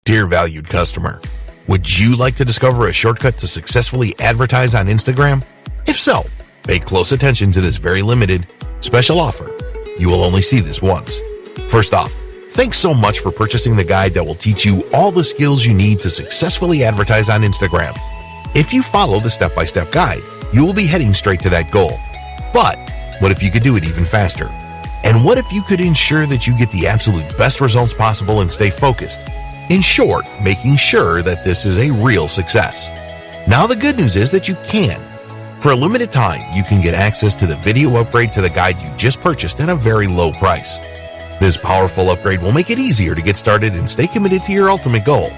Dear valued customer, would you like to discover a shortcut to successfully advertise on Instagram? If so, pay close attention to this very limited special offer. You will only see this once. First off, thanks so much for purchasing the guide that will teach you all the skills you need to successfully advertise on Instagram. If you follow the step-by-step guide, you will be heading straight to that goal. But what if you could do it even faster? And what if you could ensure that you get the absolute best results possible and stay focused? In short, making sure that this is a real success. Now the good news is that you can. For a limited time, you can get access to the video upgrade to the guide you just purchased at a very low price. This powerful upgrade will make it easier to get started and stay committed to your ultimate goal.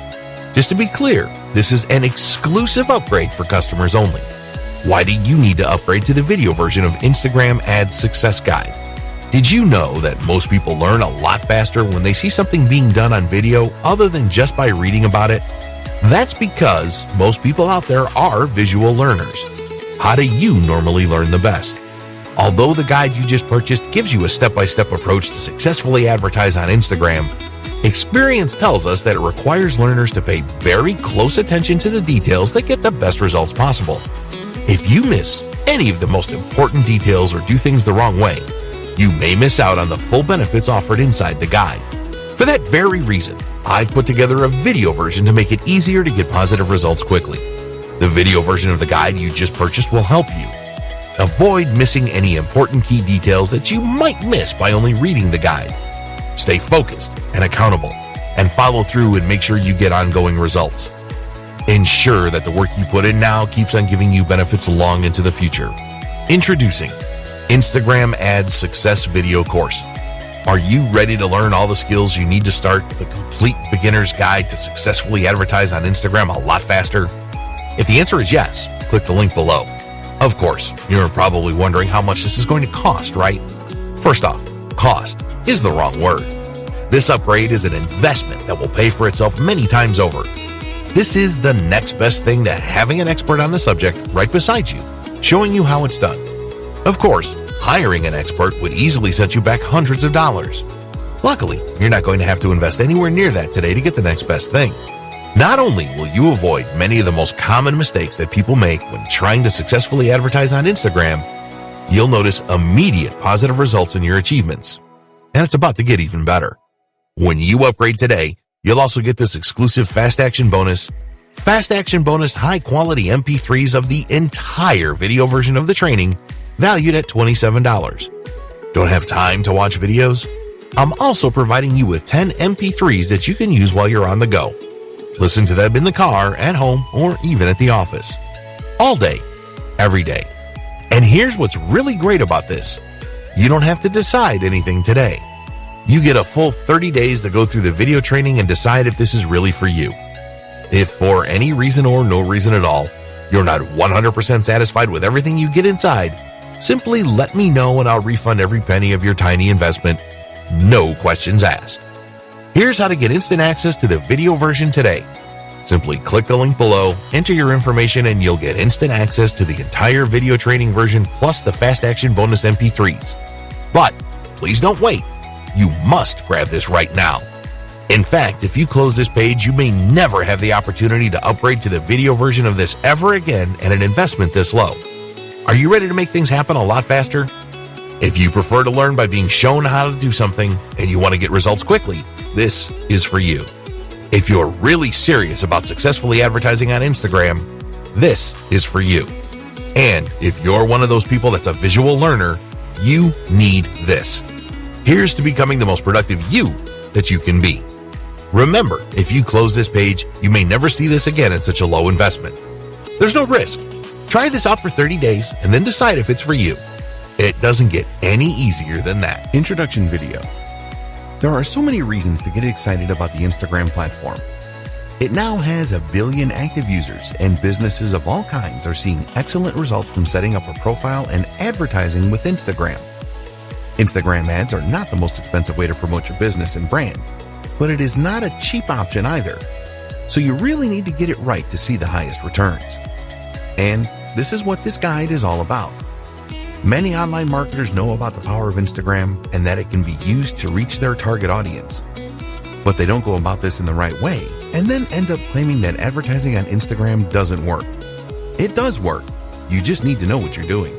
Just to be clear, this is an exclusive upgrade for customers only. Why do you need to upgrade to the video version of Instagram Ads Success Guide? Did you know that most people learn a lot faster when they see something being done on video other than just by reading about it? That's because most people out there are visual learners. How do you normally learn the best? Although the guide you just purchased gives you a step-by-step approach to successfully advertise on Instagram, experience tells us that it requires learners to pay very close attention to the details that get the best results possible. If you miss any of the most important details or do things the wrong way, you may miss out on the full benefits offered inside the guide. For that very reason, I've put together a video version to make it easier to get positive results quickly. The video version of the guide you just purchased will help you avoid missing any important key details that you might miss by only reading the guide. Stay focused and accountable, and follow through and make sure you get ongoing results. Ensure that the work you put in now keeps on giving you benefits long into the future. Introducing Instagram Ads Success Video Course. Are you ready to learn all the skills you need to start the complete beginner's guide to successfully advertise on Instagram a lot faster? If the answer is yes, click the link below. Of course, you're probably wondering how much this is going to cost, right? First off, cost is the wrong word. This upgrade is an investment that will pay for itself many times over. This is the next best thing to having an expert on the subject right beside you, showing you how it's done. Of course, hiring an expert would easily set you back hundreds of dollars. Luckily, you're not going to have to invest anywhere near that today to get the next best thing. Not only will you avoid many of the most common mistakes that people make when trying to successfully advertise on Instagram, you'll notice immediate positive results in your achievements. And it's about to get even better. When you upgrade today, you'll also get this exclusive Fast Action bonus high-quality MP3s of the entire video version of the training, valued at $27. Don't have time to watch videos? I'm also providing you with 10 MP3s that you can use while you're on the go. Listen to them in the car, at home, or even at the office. All day, every day. And here's what's really great about this. You don't have to decide anything today. You get a full 30 days to go through the video training and decide if this is really for you. If for any reason or no reason at all, you're not 100% satisfied with everything you get inside, simply let me know and I'll refund every penny of your tiny investment. No questions asked. Here's how to get instant access to the video version today. Simply click the link below, enter your information, and you'll get instant access to the entire video training version plus the Fast Action bonus MP3s. But please don't wait. You must grab this right now. In fact, if you close this page, you may never have the opportunity to upgrade to the video version of this ever again at an investment this low. Are you ready to make things happen a lot faster? If you prefer to learn by being shown how to do something and you want to get results quickly, this is for you. If you're really serious about successfully advertising on Instagram, this is for you. And if you're one of those people that's a visual learner, you need this. Here's to becoming the most productive you that you can be. Remember, if you close this page, you may never see this again at such a low investment. There's no risk. Try this out for 30 days and then decide if it's for you. It doesn't get any easier than that. Introduction video. There are so many reasons to get excited about the Instagram platform. It now has 1 billion active users, and businesses of all kinds are seeing excellent results from setting up a profile and advertising with Instagram. Instagram ads are not the most expensive way to promote your business and brand, but it is not a cheap option either. So you really need to get it right to see the highest returns. And this is what this guide is all about. Many online marketers know about the power of Instagram and that it can be used to reach their target audience. But they don't go about this in the right way, and then end up claiming that advertising on Instagram doesn't work. It does work. You just need to know what you're doing.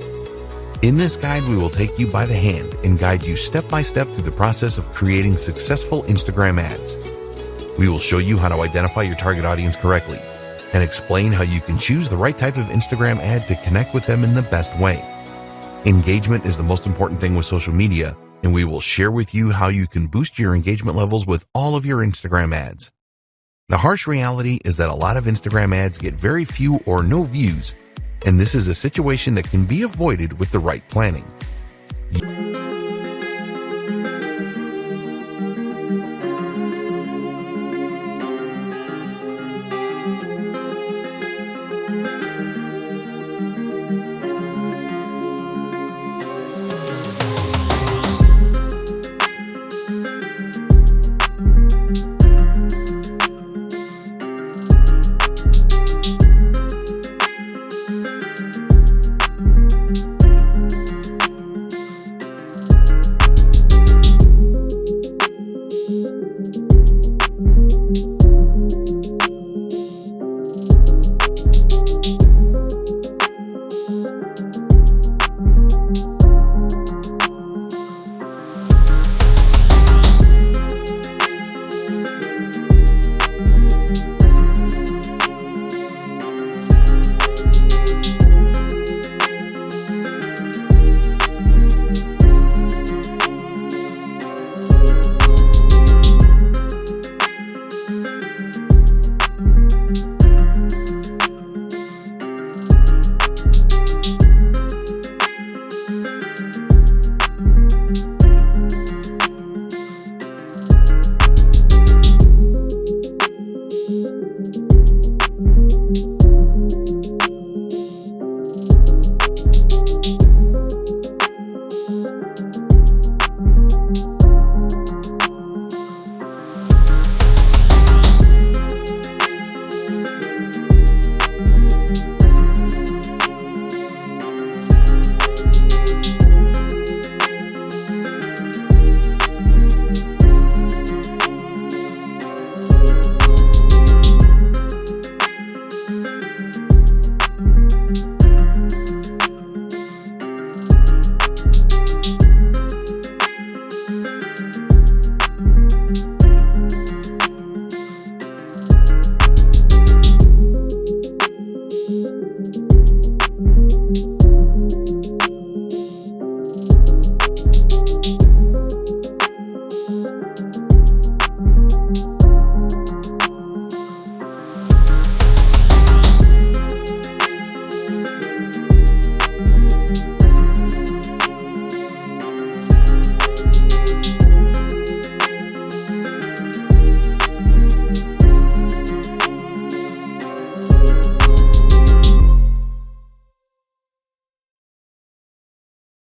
In this guide, we will take you by the hand and guide you step by step through the process of creating successful Instagram ads. We will show you how to identify your target audience correctly and explain how you can choose the right type of Instagram ad to connect with them in the best way. Engagement is the most important thing with social media, and we will share with you how you can boost your engagement levels with all of your Instagram ads. The harsh reality is that a lot of Instagram ads get very few or no views, and this is a situation that can be avoided with the right planning.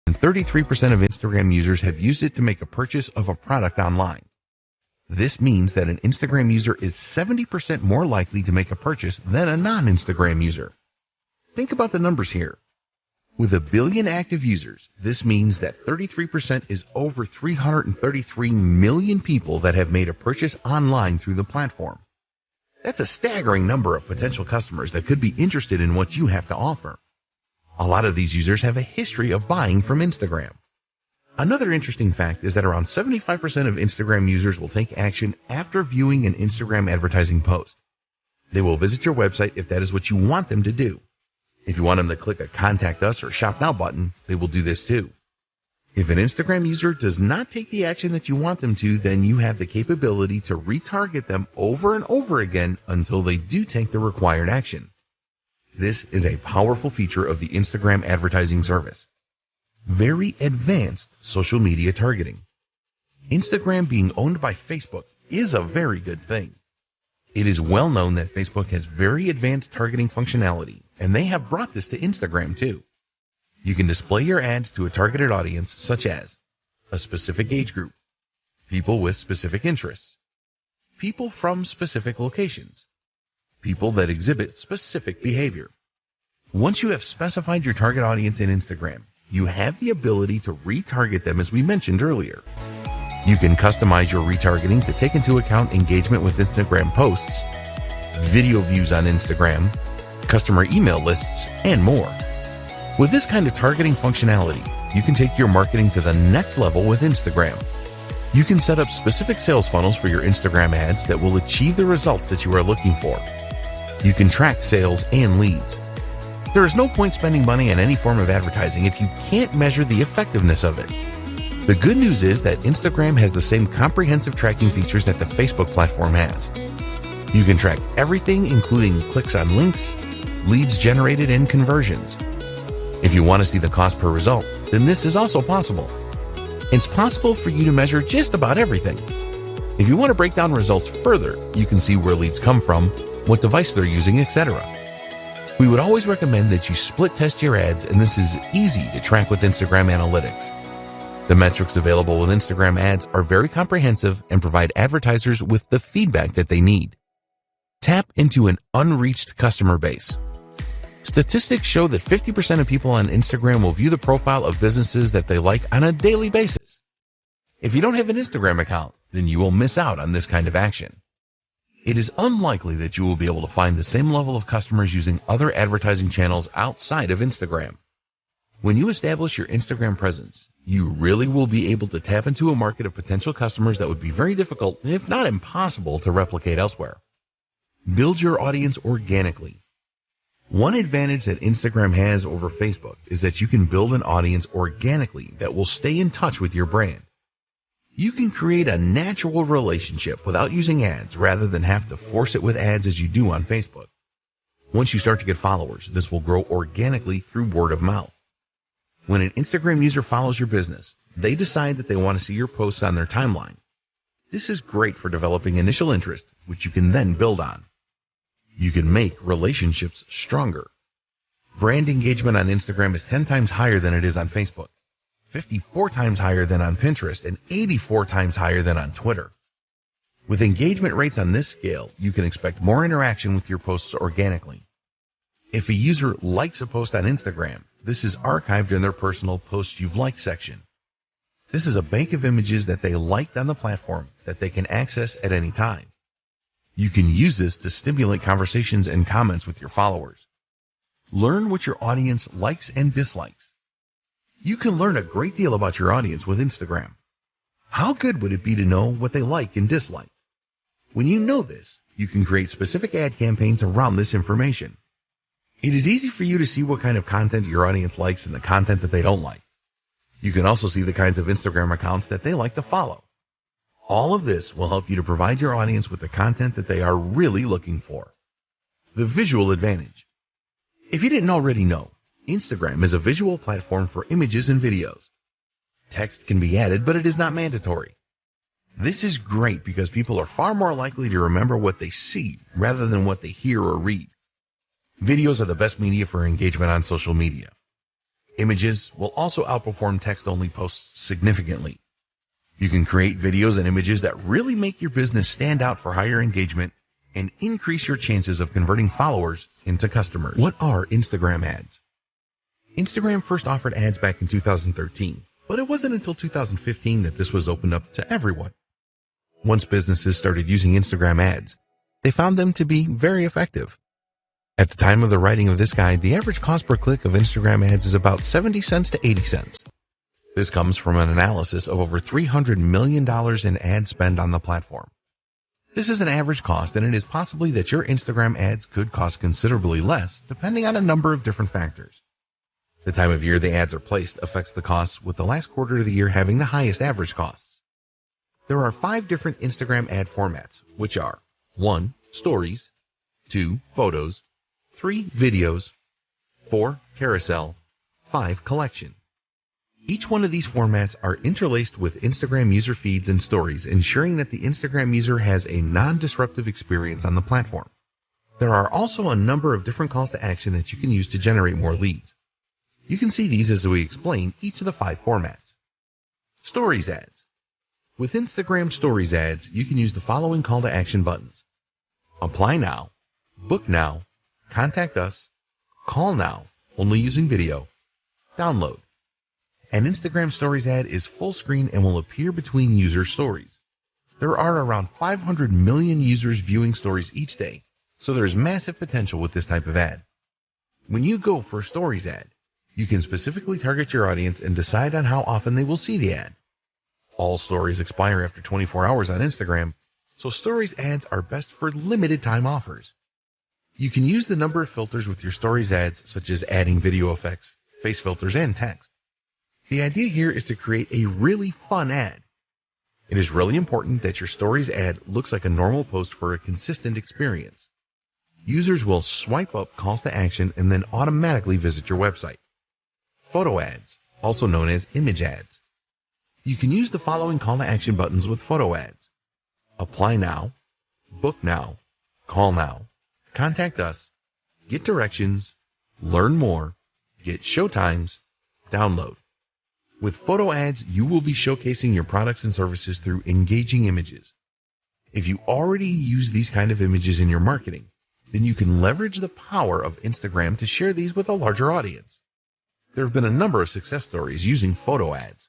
And 33% of Instagram users have used it to make a purchase of a product online. This means that an Instagram user is 70% more likely to make a purchase than a non-Instagram user. Think about the numbers here. With 1 billion active users, this means that 33% is over 333 million people that have made a purchase online through the platform. That's a staggering number of potential customers that could be interested in what you have to offer. A lot of these users have a history of buying from Instagram. Another interesting fact is that around 75% of Instagram users will take action after viewing an Instagram advertising post. They will visit your website if that is what you want them to do. If you want them to click a Contact Us or Shop Now button, they will do this too. If an Instagram user does not take the action that you want them to, then you have the capability to retarget them over and over again until they do take the required action. This is a powerful feature of the Instagram advertising service. Very advanced social media targeting. Instagram being owned by Facebook is a very good thing. It is well known that Facebook has very advanced targeting functionality, and they have brought this to Instagram too. You can display your ads to a targeted audience such as a specific age group, people with specific interests, people from specific locations, people that exhibit specific behavior. Once you have specified your target audience in Instagram, you have the ability to retarget them as we mentioned earlier. You can customize your retargeting to take into account engagement with Instagram posts video views on Instagram, customer email lists, and more. With this kind of targeting functionality, you can take your marketing to the next level with Instagram. You can set up specific sales funnels for your Instagram ads that will achieve the results that you are looking for. You can track sales and leads. There is no point spending money on any form of advertising if you can't measure the effectiveness of it. The good news is that Instagram has the same comprehensive tracking features that the Facebook platform has. You can track everything, including clicks on links, leads generated, and conversions. If you want to see the cost per result, then this is also possible. It's possible for you to measure just about everything. If you want to break down results further, you can see where leads come from, what device they're using, etc. We would always recommend that you split test your ads, and this is easy to track with Instagram Analytics. The metrics available with Instagram ads are very comprehensive and provide advertisers with the feedback that they need. Tap into an unreached customer base. Statistics show that 50% of people on Instagram will view the profile of businesses that they like on a daily basis. If you don't have an Instagram account, then you will miss out on this kind of action. It is unlikely that you will be able to find the same level of customers using other advertising channels outside of Instagram. When you establish your Instagram presence, you really will be able to tap into a market of potential customers that would be very difficult, if not impossible, to replicate elsewhere. Build your audience organically. One advantage that Instagram has over Facebook is that you can build an audience organically that will stay in touch with your brand. You can create a natural relationship without using ads rather than have to force it with ads as you do on Facebook. Once you start to get followers, this will grow organically through word of mouth. When an Instagram user follows your business, they decide that they want to see your posts on their timeline. This is great for developing initial interest, which you can then build on. You can make relationships stronger. Brand engagement on Instagram is 10 times higher than it is on Facebook, 54 times higher than on Pinterest, and 84 times higher than on Twitter. With engagement rates on this scale, you can expect more interaction with your posts organically. If a user likes a post on Instagram, this is archived in their personal posts you've liked section. This is a bank of images that they liked on the platform that they can access at any time. You can use this to stimulate conversations and comments with your followers. Learn what your audience likes and dislikes. You can learn a great deal about your audience with Instagram. How good would it be to know what they like and dislike? When you know this, you can create specific ad campaigns around this information. It is easy for you to see what kind of content your audience likes and the content that they don't like. You can also see the kinds of Instagram accounts that they like to follow. All of this will help you to provide your audience with the content that they are really looking for. The visual advantage. If you didn't already know, Instagram is a visual platform for images and videos. Text can be added, but it is not mandatory. This is great because people are far more likely to remember what they see rather than what they hear or read. Videos are the best media for engagement on social media. Images will also outperform text-only posts significantly. You can create videos and images that really make your business stand out for higher engagement and increase your chances of converting followers into customers. What are Instagram ads? Instagram first offered ads back in 2013, but it wasn't until 2015 that this was opened up to everyone. Once businesses started using Instagram ads, they found them to be very effective. At the time of the writing of this guide, the average cost per click of Instagram ads is about 70 cents to 80 cents. This comes from an analysis of over $300 million in ad spend on the platform. This is an average cost, and it is possibly that your Instagram ads could cost considerably less, depending on a number of different factors. The time of year the ads are placed affects the costs, with the last quarter of the year having the highest average costs. There are 5 different Instagram ad formats, which are 1. Stories, 2. Photos, 3. Videos, 4. Carousel, 5. Collection. Each one of these formats are interlaced with Instagram user feeds and stories, ensuring that the Instagram user has a non-disruptive experience on the platform. There are also a number of different calls to action that you can use to generate more leads. You can see these as we explain each of the 5 formats. Stories ads. With Instagram Stories ads, you can use the following call to action buttons: Apply now, Book now, Contact us, Call now, only using video, Download. An Instagram Stories ad is full screen and will appear between user stories. There are around 500 million users viewing stories each day, So there is massive potential with this type of ad. When you go for a stories ad, you can specifically target your audience and decide on how often they will see the ad. All stories expire after 24 hours on Instagram, so stories ads are best for limited time offers. You can use the number of filters with your stories ads, such as adding video effects, face filters, and text. The idea here is to create a really fun ad. It is really important that your stories ad looks like a normal post for a consistent experience. Users will swipe up calls to action and then automatically visit your website. Photo ads, also known as image ads. You can use the following call to action buttons with photo ads: apply now, book now, call now, contact us, get directions, learn more, get showtimes, download. With photo ads, you will be showcasing your products and services through engaging images. If you already use these kind of images in your marketing, then you can leverage the power of Instagram to share these with a larger audience. There have been a number of success stories using photo ads.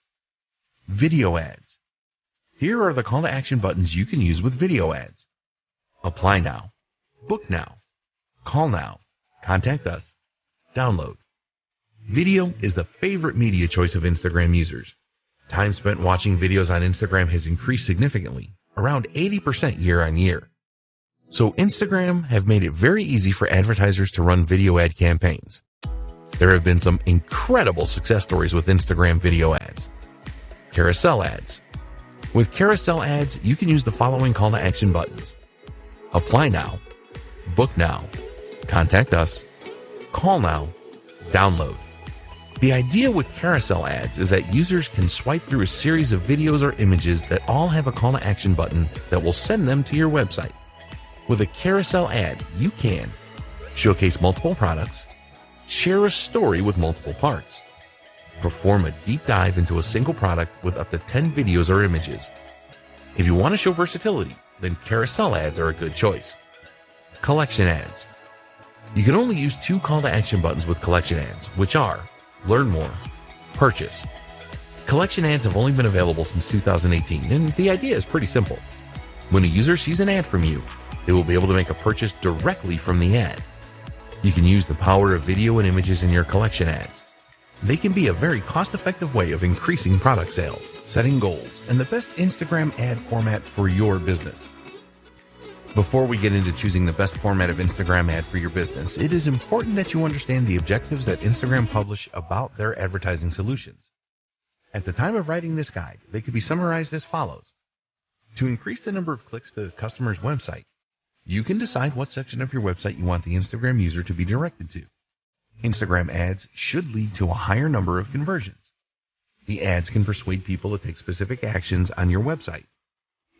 Video ads. Here are the call to action buttons you can use with video ads: apply now, book now, call now, contact us, download. Video is the favorite media choice of Instagram users. Time spent watching videos on Instagram has increased significantly, around 80% year on year. So Instagram have made it very easy for advertisers to run video ad campaigns. There have been some incredible success stories with Instagram video ads. Carousel ads. With carousel ads, you can use the following call to action buttons: apply now, book now, contact us, call now, download. The idea with carousel ads is that users can swipe through a series of videos or images that all have a call to action button that will send them to your website. With a carousel ad, you can showcase multiple products, share a story with multiple parts, perform a deep dive into a single product with up to 10 videos or images. If you want to show versatility, then carousel ads are a good choice. Collection ads. You can only use two call to action buttons with collection ads, which are learn more, purchase. Collection ads have only been available since 2018, and the idea is pretty simple. When a user sees an ad from you, they will be able to make a purchase directly from the ad. You can use the power of video and images in your collection ads. They can be a very cost-effective way of increasing product sales, setting goals, and the best Instagram ad format for your business. Before we get into choosing the best format of Instagram ad for your business, it is important that you understand the objectives that Instagram publish about their advertising solutions. At the time of writing this guide, they could be summarized as follows. To increase the number of clicks to the customer's website, you can decide what section of your website you want the Instagram user to be directed to. Instagram ads should lead to a higher number of conversions. The ads can persuade people to take specific actions on your website.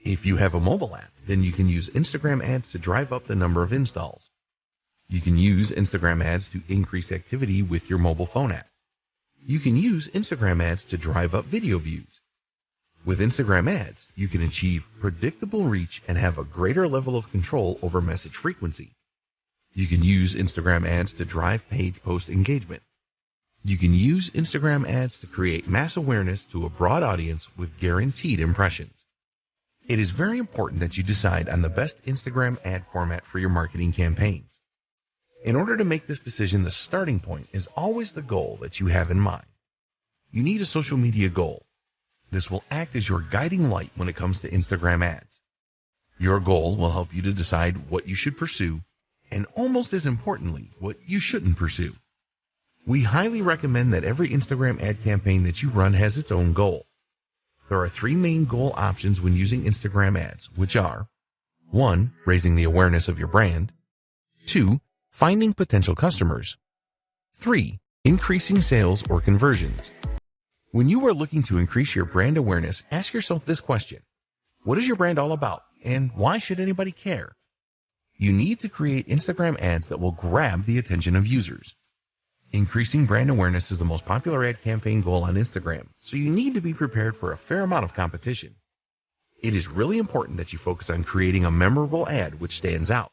If you have a mobile app, then you can use Instagram ads to drive up the number of installs. You can use Instagram ads to increase activity with your mobile phone app. You can use Instagram ads to drive up video views. With Instagram ads, you can achieve predictable reach and have a greater level of control over message frequency. You can use Instagram ads to drive page post engagement. You can use Instagram ads to create mass awareness to a broad audience with guaranteed impressions. It is very important that you decide on the best Instagram ad format for your marketing campaigns. In order to make this decision, the starting point is always the goal that you have in mind. You need a social media goal. This will act as your guiding light when it comes to Instagram ads. Your goal will help you to decide what you should pursue, and almost as importantly, what you shouldn't pursue. We highly recommend that every Instagram ad campaign that you run has its own goal. There are three main goal options when using Instagram ads, which are 1. Raising the awareness of your brand. 2. Finding potential customers. 3. Increasing sales or conversions. When you are looking to increase your brand awareness, ask yourself this question. What is your brand all about, and why should anybody care? You need to create Instagram ads that will grab the attention of users. Increasing brand awareness is the most popular ad campaign goal on Instagram, so you need to be prepared for a fair amount of competition. It is really important that you focus on creating a memorable ad which stands out.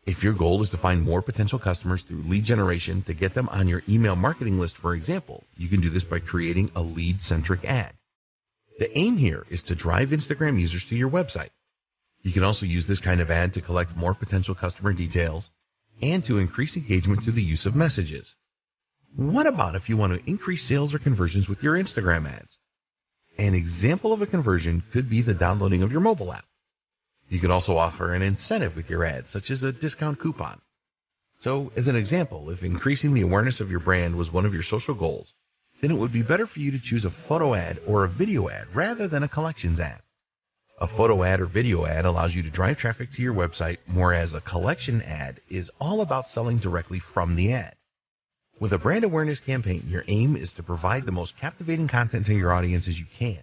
If your goal is to find more potential customers through lead generation to get them on your email marketing list, for example, you can do this by creating a lead-centric ad. The aim here is to drive Instagram users to your website. You can also use this kind of ad to collect more potential customer details and to increase engagement through the use of messages. What about if you want to increase sales or conversions with your Instagram ads? An example of a conversion could be the downloading of your mobile app. You could also offer an incentive with your ad, such as a discount coupon. So, as an example, if increasing the awareness of your brand was one of your social goals, then it would be better for you to choose a photo ad or a video ad rather than a collections ad. A photo ad or video ad allows you to drive traffic to your website, whereas a collection ad is all about selling directly from the ad. With a brand awareness campaign, your aim is to provide the most captivating content to your audience as you can.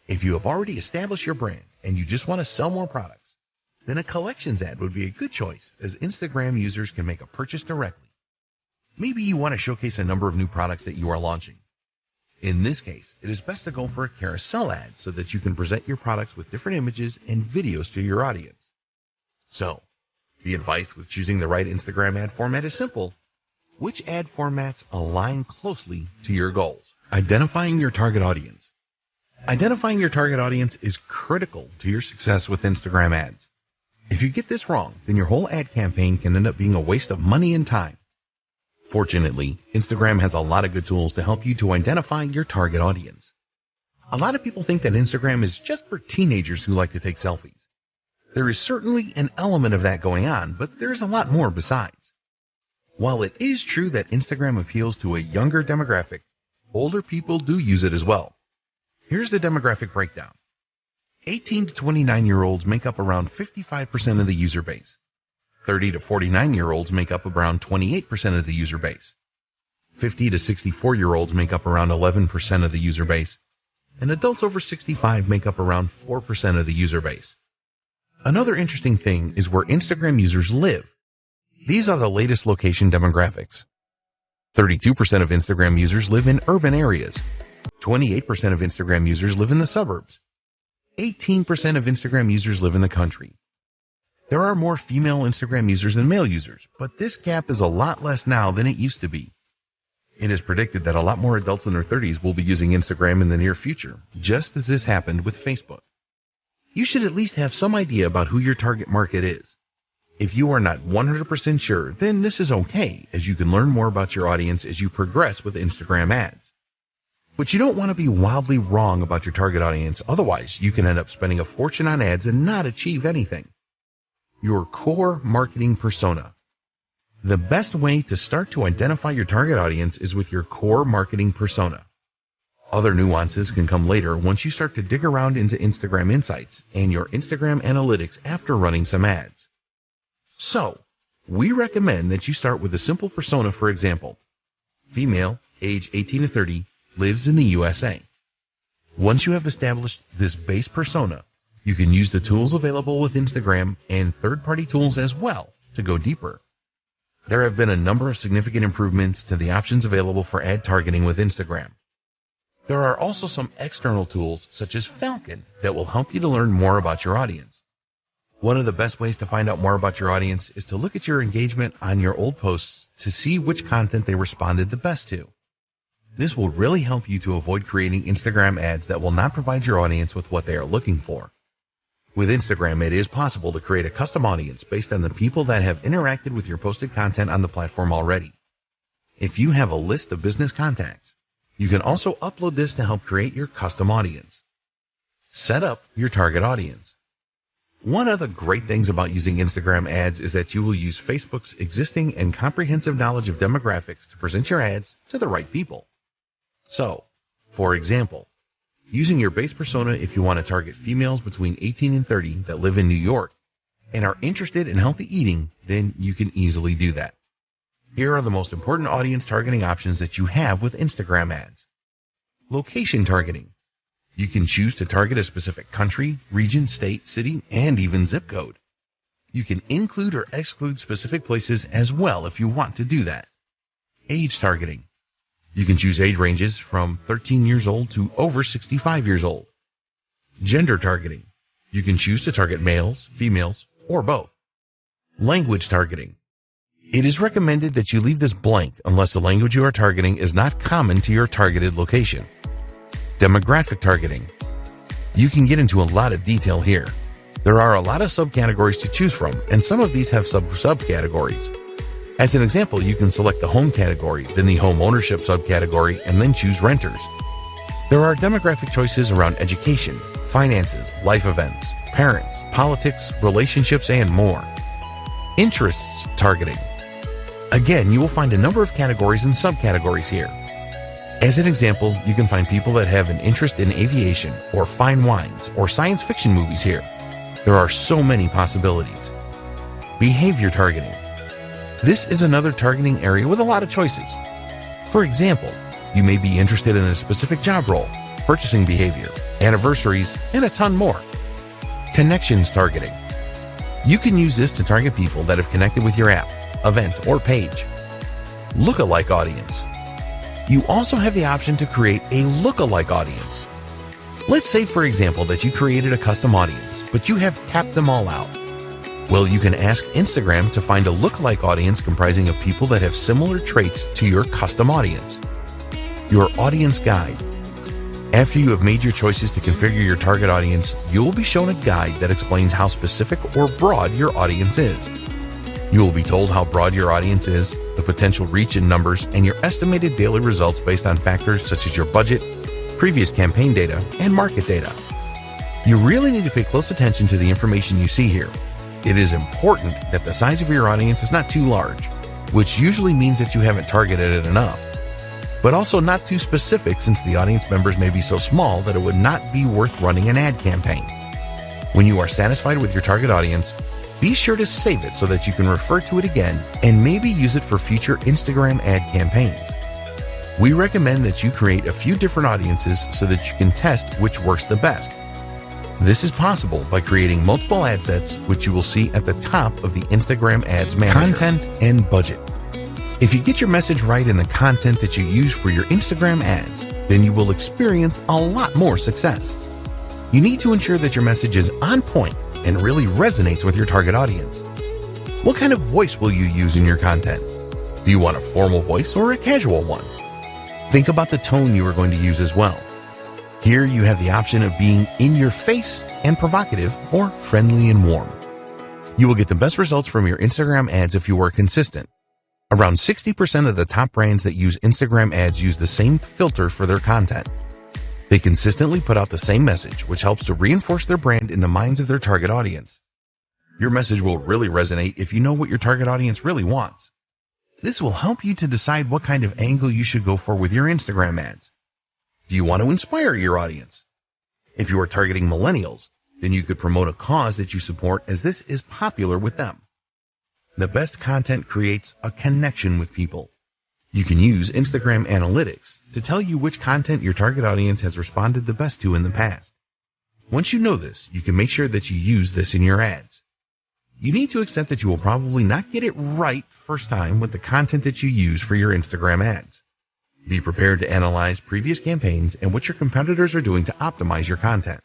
If you have already established your brand and you just want to sell more products, then a collections ad would be a good choice, as Instagram users can make a purchase directly. Maybe you want to showcase a number of new products that you are launching. In this case, it is best to go for a carousel ad so that you can present your products with different images and videos to your audience. So, the advice with choosing the right Instagram ad format is simple. Which ad formats align closely to your goals? Identifying your target audience. Identifying your target audience is critical to your success with Instagram ads. If you get this wrong, then your whole ad campaign can end up being a waste of money and time. Fortunately, Instagram has a lot of good tools to help you to identify your target audience. A lot of people think that Instagram is just for teenagers who like to take selfies. There is certainly an element of that going on, but there's a lot more besides. While it is true that Instagram appeals to a younger demographic, older people do use it as well. Here's the demographic breakdown. 18 to 29-year-olds make up around 55% of the user base. 30 to 49-year-olds make up around 28% of the user base. 50 to 64-year-olds make up around 11% of the user base. And adults over 65 make up around 4% of the user base. Another interesting thing is where Instagram users live. These are the latest location demographics. 32% of Instagram users live in urban areas. 28% of Instagram users live in the suburbs. 18% of Instagram users live in the country. There are more female Instagram users than male users, but this gap is a lot less now than it used to be. It is predicted that a lot more adults in their 30s will be using Instagram in the near future, just as this happened with Facebook. You should at least have some idea about who your target market is. If you are not 100% sure, then this is okay, as you can learn more about your audience as you progress with Instagram ads. But you don't want to be wildly wrong about your target audience, otherwise you can end up spending a fortune on ads and not achieve anything. Your core marketing persona. The best way to start to identify your target audience is with your core marketing persona. Other nuances can come later once you start to dig around into Instagram Insights and your Instagram Analytics after running some ads. So, we recommend that you start with a simple persona. For example, female, age 18 to 30, lives in the USA. Once you have established this base persona, you can use the tools available with Instagram and third-party tools as well to go deeper. There have been a number of significant improvements to the options available for ad targeting with Instagram. There are also some external tools such as Falcon that will help you to learn more about your audience. One of the best ways to find out more about your audience is to look at your engagement on your old posts to see which content they responded the best to. This will really help you to avoid creating Instagram ads that will not provide your audience with what they are looking for. With Instagram, it is possible to create a custom audience based on the people that have interacted with your posted content on the platform already. If you have a list of business contacts, you can also upload this to help create your custom audience. Set up your target audience. One of the great things about using Instagram ads is that you will use Facebook's existing and comprehensive knowledge of demographics to present your ads to the right people. So, for example, using your base persona if you want to target females between 18 and 30 that live in New York and are interested in healthy eating, then you can easily do that. Here are the most important audience targeting options that you have with Instagram ads. Location targeting. You can choose to target a specific country, region, state, city, and even zip code. You can include or exclude specific places as well if you want to do that. Age targeting. You can choose age ranges from 13 years old to over 65 years old. Gender targeting. You can choose to target males, females, or both. Language targeting. It is recommended that you leave this blank unless the language you are targeting is not common to your targeted location. Demographic targeting. You can get into a lot of detail here. There are a lot of subcategories to choose from, and some of these have subcategories. As an example, you can select the home category, then the home ownership subcategory, and then choose renters. There are demographic choices around education, finances, life events, parents, politics, relationships, and more. Interests targeting. Again, you will find a number of categories and subcategories here. As an example, you can find people that have an interest in aviation or fine wines or science fiction movies here. There are so many possibilities. Behavior targeting. This is another targeting area with a lot of choices. For example, you may be interested in a specific job role, purchasing behavior, anniversaries, and a ton more. Connections targeting. You can use this to target people that have connected with your app, event, or page. Lookalike audience. You also have the option to create a lookalike audience. Let's say, for example, that you created a custom audience, but you have tapped them all out. Well, you can ask Instagram to find a lookalike audience comprising of people that have similar traits to your custom audience. Your audience guide. After you have made your choices to configure your target audience, you will be shown a guide that explains how specific or broad your audience is. You will be told how broad your audience is, the potential reach in numbers, and your estimated daily results based on factors such as your budget, previous campaign data, and market data. You really need to pay close attention to the information you see here. It is important that the size of your audience is not too large, which usually means that you haven't targeted it enough, but also not too specific since the audience members may be so small that it would not be worth running an ad campaign. When you are satisfied with your target audience, be sure to save it so that you can refer to it again and maybe use it for future Instagram ad campaigns. We recommend that you create a few different audiences so that you can test which works the best. This is possible by creating multiple ad sets, which you will see at the top of the Instagram Ads Manager. Content and budget. If you get your message right in the content that you use for your Instagram ads, then you will experience a lot more success. You need to ensure that your message is on point and really resonates with your target audience. What kind of voice will you use in your content? Do you want a formal voice or a casual one? Think about the tone you are going to use as well. Here you have the option of being in your face and provocative or friendly and warm. You will get the best results from your Instagram ads if you are consistent. Around 60% of the top brands that use Instagram ads use the same filter for their content. They consistently put out the same message, which helps to reinforce their brand in the minds of their target audience. Your message will really resonate if you know what your target audience really wants. This will help you to decide what kind of angle you should go for with your Instagram ads. Do you want to inspire your audience? If you are targeting millennials, then you could promote a cause that you support as this is popular with them. The best content creates a connection with people. You can use Instagram Analytics to tell you which content your target audience has responded the best to in the past. Once you know this, you can make sure that you use this in your ads. You need to accept that you will probably not get it right first time with the content that you use for your Instagram ads. Be prepared to analyze previous campaigns and what your competitors are doing to optimize your content.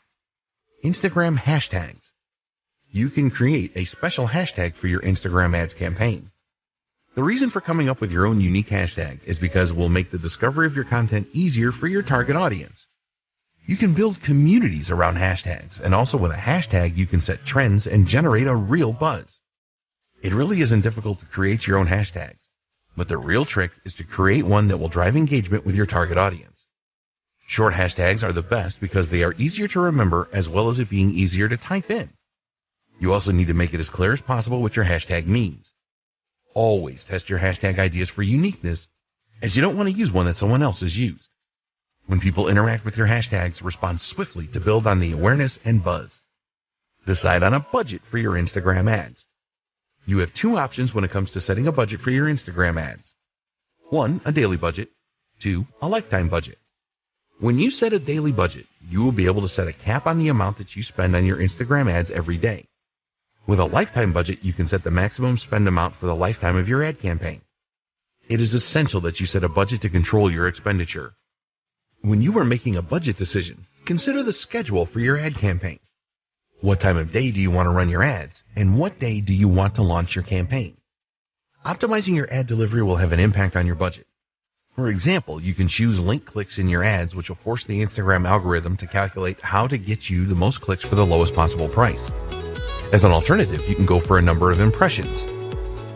Instagram hashtags. You can create a special hashtag for your Instagram ads campaign. The reason for coming up with your own unique hashtag is because it will make the discovery of your content easier for your target audience. You can build communities around hashtags, and also with a hashtag you can set trends and generate a real buzz. It really isn't difficult to create your own hashtags, but the real trick is to create one that will drive engagement with your target audience. Short hashtags are the best because they are easier to remember as well as it being easier to type in. You also need to make it as clear as possible what your hashtag means. Always test your hashtag ideas for uniqueness, as you don't want to use one that someone else has used. When people interact with your hashtags, respond swiftly to build on the awareness and buzz. Decide on a budget for your Instagram ads. You have two options when it comes to setting a budget for your Instagram ads. 1, a daily budget. 2, a lifetime budget. When you set a daily budget, you will be able to set a cap on the amount that you spend on your Instagram ads every day. With a lifetime budget, you can set the maximum spend amount for the lifetime of your ad campaign. It is essential that you set a budget to control your expenditure. When you are making a budget decision, consider the schedule for your ad campaign. What time of day do you want to run your ads, and what day do you want to launch your campaign? Optimizing your ad delivery will have an impact on your budget. For example, you can choose link clicks in your ads, which will force the Instagram algorithm to calculate how to get you the most clicks for the lowest possible price. As an alternative, you can go for a number of impressions.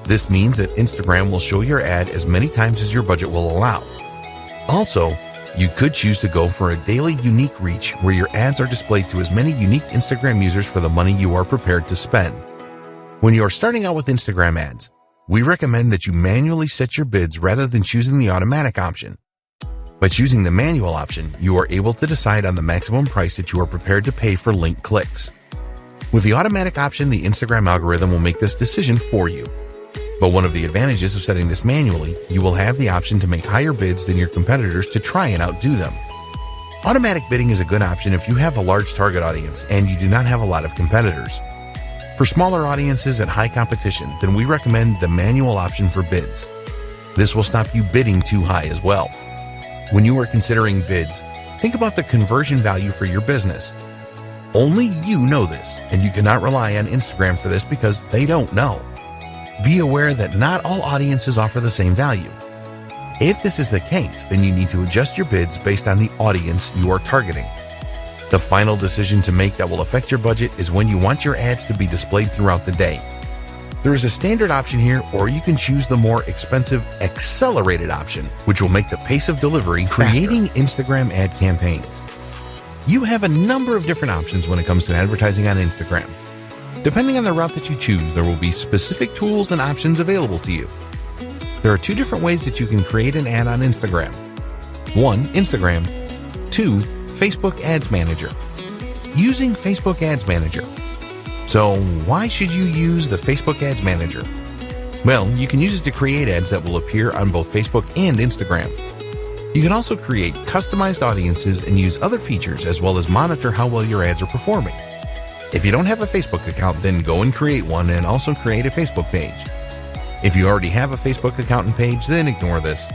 This means that Instagram will show your ad as many times as your budget will allow. Also, you could choose to go for a daily unique reach where your ads are displayed to as many unique Instagram users for the money you are prepared to spend. When you are starting out with Instagram ads, we recommend that you manually set your bids rather than choosing the automatic option. By choosing the manual option, you are able to decide on the maximum price that you are prepared to pay for link clicks. With the automatic option, the Instagram algorithm will make this decision for you. But one of the advantages of setting this manually, you will have the option to make higher bids than your competitors to try and outdo them. Automatic bidding is a good option if you have a large target audience and you do not have a lot of competitors. For smaller audiences at high competition, then we recommend the manual option for bids. This will stop you bidding too high as well. When you are considering bids, think about the conversion value for your business. Only you know this, and you cannot rely on Instagram for this because they don't know. Be aware that not all audiences offer the same value. If this is the case, then you need to adjust your bids based on the audience you are targeting. The final decision to make that will affect your budget is when you want your ads to be displayed throughout the day. There is a standard option here, or you can choose the more expensive accelerated option, which will make the pace of delivery faster. Creating Instagram ad campaigns. You have a number of different options when it comes to advertising on Instagram. Depending on the route that you choose, there will be specific tools and options available to you. There are two different ways that you can create an ad on Instagram. 1. Instagram. 2. Facebook Ads Manager. Using Facebook Ads Manager. So why should you use the Facebook Ads Manager? Well, you can use it to create ads that will appear on both Facebook and Instagram. You can also create customized audiences and use other features as well as monitor how well your ads are performing. If you don't have a Facebook account, then go and create one and also create a Facebook page. If you already have a Facebook account and page, then ignore this.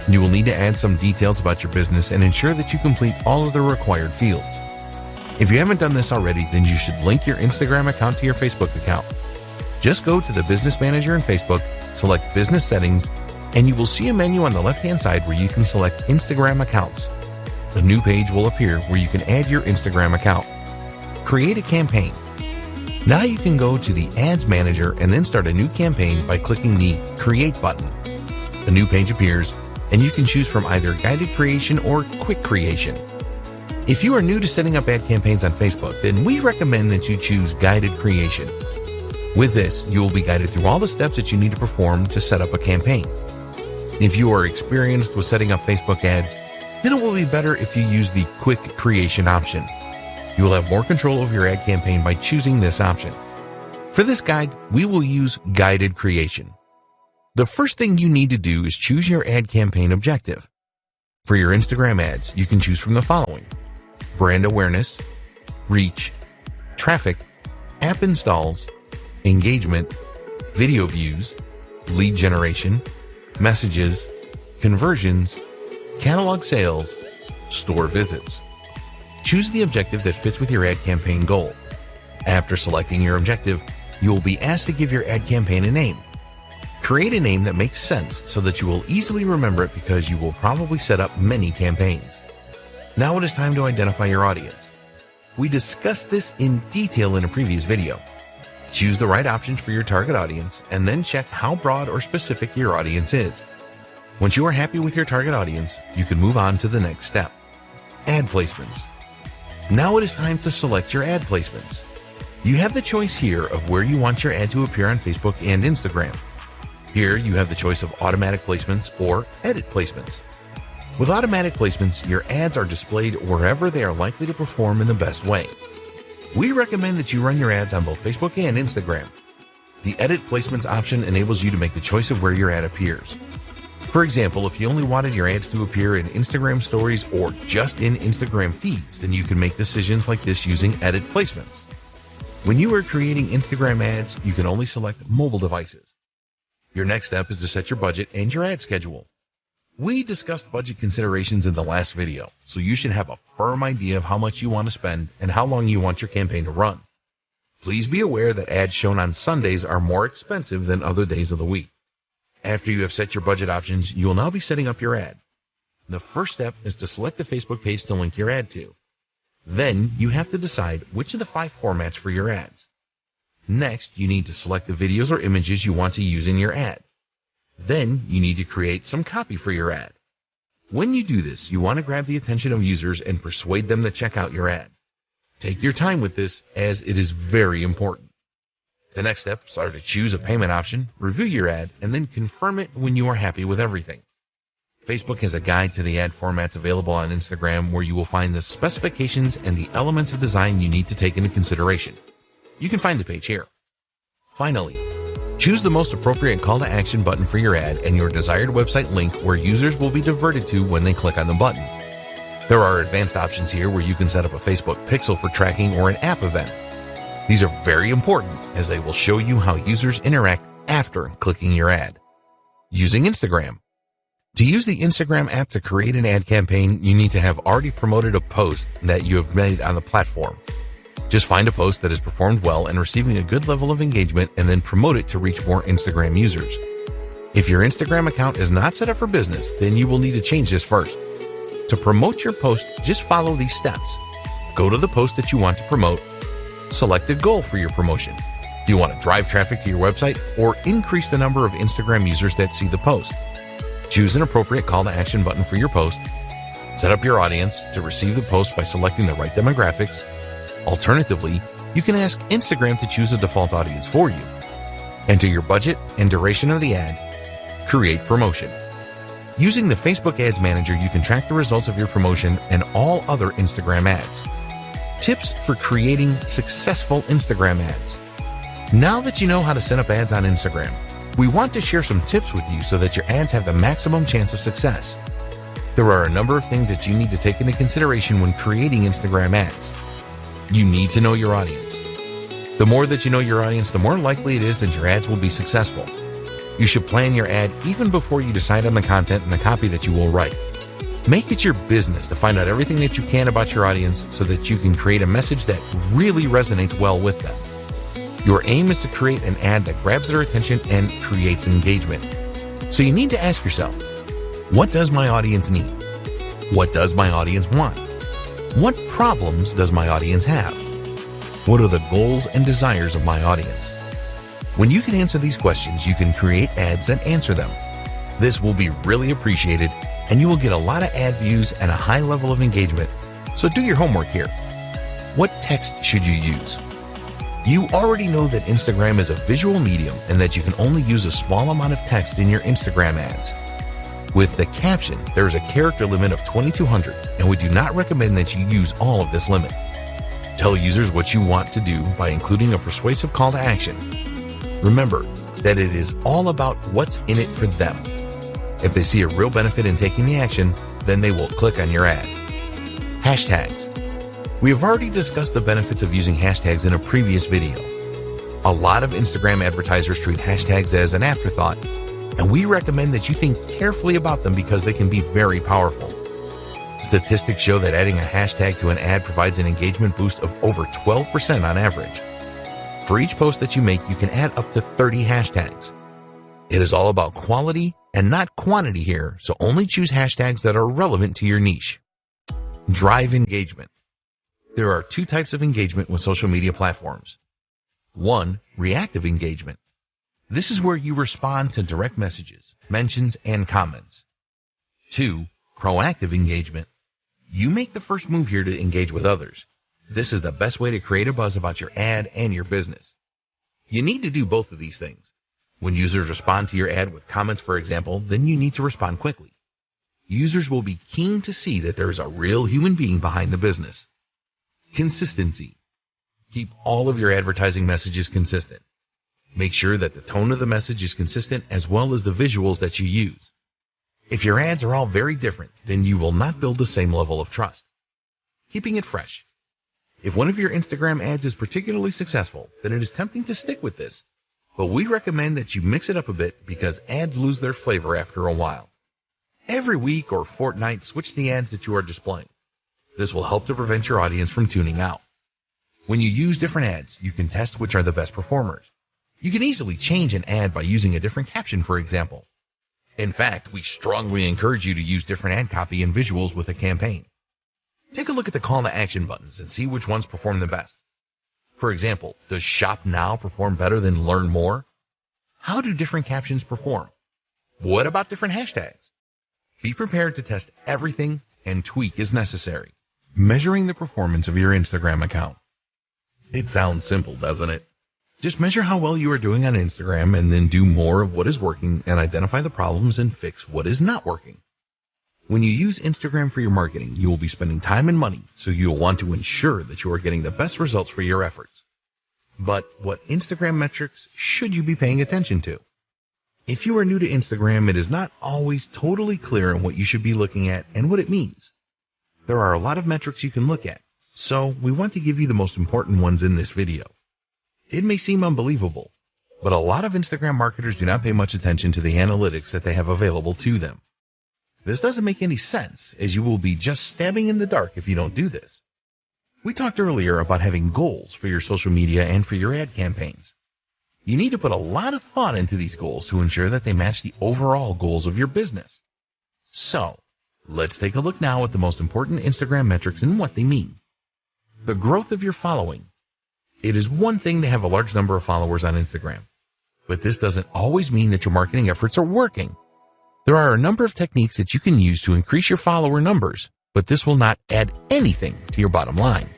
You will need to add some details about your business and ensure that you complete all of the required fields. If you haven't done this already, then you should link your Instagram account to your Facebook account. Just go to the Business Manager in Facebook, select Business Settings, and you will see a menu on the left-hand side where you can select Instagram accounts. A new page will appear where you can add your Instagram account. Create a campaign. Now you can go to the Ads Manager and then start a new campaign by clicking the Create button. A new page appears, and you can choose from either guided creation or quick creation. If you are new to setting up ad campaigns on Facebook, then we recommend that you choose guided creation. With this, you will be guided through all the steps that you need to perform to set up a campaign. If you are experienced with setting up Facebook ads, then it will be better if you use the quick creation option. You will have more control over your ad campaign by choosing this option. For this guide, we will use guided creation. The first thing you need to do is choose your ad campaign objective. For your Instagram ads, you can choose from the following: brand awareness, reach, traffic, app installs, engagement, video views, lead generation, messages, conversions, catalog sales, store visits. Choose the objective that fits with your ad campaign goal. After selecting your objective, you will be asked to give your ad campaign a name. Create a name that makes sense so that you will easily remember it because you will probably set up many campaigns. Now it is time to identify your audience. We discussed this in detail in a previous video. Choose the right options for your target audience and then check how broad or specific your audience is. Once you are happy with your target audience, you can move on to the next step: ad placements. Now it is time to select your ad placements. You have the choice here of where you want your ad to appear on Facebook and Instagram. Here you have the choice of automatic placements or edit placements. With automatic placements, your ads are displayed wherever they are likely to perform in the best way. We recommend that you run your ads on both Facebook and Instagram. The edit placements option enables you to make the choice of where your ad appears. For example, if you only wanted your ads to appear in Instagram stories or just in Instagram feeds, then you can make decisions like this using edit placements. When you are creating Instagram ads, you can only select mobile devices. Your next step is to set your budget and your ad schedule. We discussed budget considerations in the last video, so you should have a firm idea of how much you want to spend and how long you want your campaign to run. Please be aware that ads shown on Sundays are more expensive than other days of the week. After you have set your budget options, you will now be setting up your ad. The first step is to select the Facebook page to link your ad to. Then you have to decide which of the 5 formats for your ads. Next, you need to select the videos or images you want to use in your ad. Then you need to create some copy for your ad. When you do this, you want to grab the attention of users and persuade them to check out your ad. Take your time with this, as it is very important. The next steps are to choose a payment option, review your ad, and then confirm it when you are happy with everything. Facebook has a guide to the ad formats available on Instagram where you will find the specifications and the elements of design you need to take into consideration. You can find the page here. Finally, choose the most appropriate call to action button for your ad and your desired website link where users will be diverted to when they click on the button. There are advanced options here where you can set up a Facebook pixel for tracking or an app event. These are very important as they will show you how users interact after clicking your ad. Using Instagram. To use the Instagram app to create an ad campaign, you need to have already promoted a post that you have made on the platform. Just find a post that has performed well and receiving a good level of engagement and then promote it to reach more Instagram users. If your Instagram account is not set up for business, then you will need to change this first. To promote your post, just follow these steps. Go to the post that you want to promote. Select a goal for your promotion. Do you want to drive traffic to your website or increase the number of Instagram users that see the post? Choose an appropriate call to action button for your post. Set up your audience to receive the post by selecting the right demographics. Alternatively, you can ask Instagram to choose a default audience for you. Enter your budget and duration of the ad. Create promotion. Using the Facebook Ads Manager, you can track the results of your promotion and all other Instagram ads. Tips for creating successful Instagram ads. Now that you know how to set up ads on Instagram, we want to share some tips with you so that your ads have the maximum chance of success. There are a number of things that you need to take into consideration when creating Instagram ads. You need to know your audience. The more that you know your audience, the more likely it is that your ads will be successful. You should plan your ad even before you decide on the content and the copy that you will write. Make it your business to find out everything that you can about your audience so that you can create a message that really resonates well with them. Your aim is to create an ad that grabs their attention and creates engagement. So you need to ask yourself, what does my audience need? What does my audience want? What problems does my audience have? What are the goals and desires of my audience? When you can answer these questions, you can create ads that answer them. This will be really appreciated, and you will get a lot of ad views and a high level of engagement. So do your homework here. What text should you use? You already know that Instagram is a visual medium and that you can only use a small amount of text in your Instagram ads. With the caption, there is a character limit of 2,200, and we do not recommend that you use all of this limit. Tell users what you want to do by including a persuasive call to action. Remember that it is all about what's in it for them. If they see a real benefit in taking the action, then they will click on your ad. Hashtags. We have already discussed the benefits of using hashtags in a previous video. A lot of Instagram advertisers treat hashtags as an afterthought, and we recommend that you think carefully about them because they can be very powerful. Statistics show that adding a hashtag to an ad provides an engagement boost of over 12% on average. For each post that you make, you can add up to 30 hashtags. It is all about quality and not quantity here, so only choose hashtags that are relevant to your niche. Drive engagement. There are 2 types of engagement with social media platforms. 1, reactive engagement. This is where you respond to direct messages, mentions, and comments. 2, proactive engagement. You make the first move here to engage with others. This is the best way to create a buzz about your ad and your business. You need to do both of these things. When users respond to your ad with comments, for example, then you need to respond quickly. Users will be keen to see that there is a real human being behind the business. Consistency. Keep all of your advertising messages consistent. Make sure that the tone of the message is consistent as well as the visuals that you use. If your ads are all very different, then you will not build the same level of trust. Keeping it fresh. If one of your Instagram ads is particularly successful, then it is tempting to stick with this. But we recommend that you mix it up a bit because ads lose their flavor after a while. Every week or fortnight, switch the ads that you are displaying. This will help to prevent your audience from tuning out. When you use different ads, you can test which are the best performers. You can easily change an ad by using a different caption, for example. In fact, we strongly encourage you to use different ad copy and visuals with a campaign. Take a look at the call to action buttons and see which ones perform the best. For example, does Shop Now perform better than Learn More? How do different captions perform? What about different hashtags? Be prepared to test everything and tweak as necessary, measuring the performance of your Instagram account. It sounds simple, doesn't it? Just measure how well you are doing on Instagram and then do more of what is working and identify the problems and fix what is not working. When you use Instagram for your marketing, you will be spending time and money, so you will want to ensure that you are getting the best results for your efforts. But what Instagram metrics should you be paying attention to? If you are new to Instagram, it is not always totally clear on what you should be looking at and what it means. There are a lot of metrics you can look at, so we want to give you the most important ones in this video. It may seem unbelievable, but a lot of Instagram marketers do not pay much attention to the analytics that they have available to them. This doesn't make any sense, as you will be just stabbing in the dark if you don't do this. We talked earlier about having goals for your social media and for your ad campaigns. You need to put a lot of thought into these goals to ensure that they match the overall goals of your business. So, let's take a look now at the most important Instagram metrics and what they mean. The growth of your following. It is one thing to have a large number of followers on Instagram, but this doesn't always mean that your marketing efforts are working. There are a number of techniques that you can use to increase your follower numbers, but this will not add anything to your bottom line.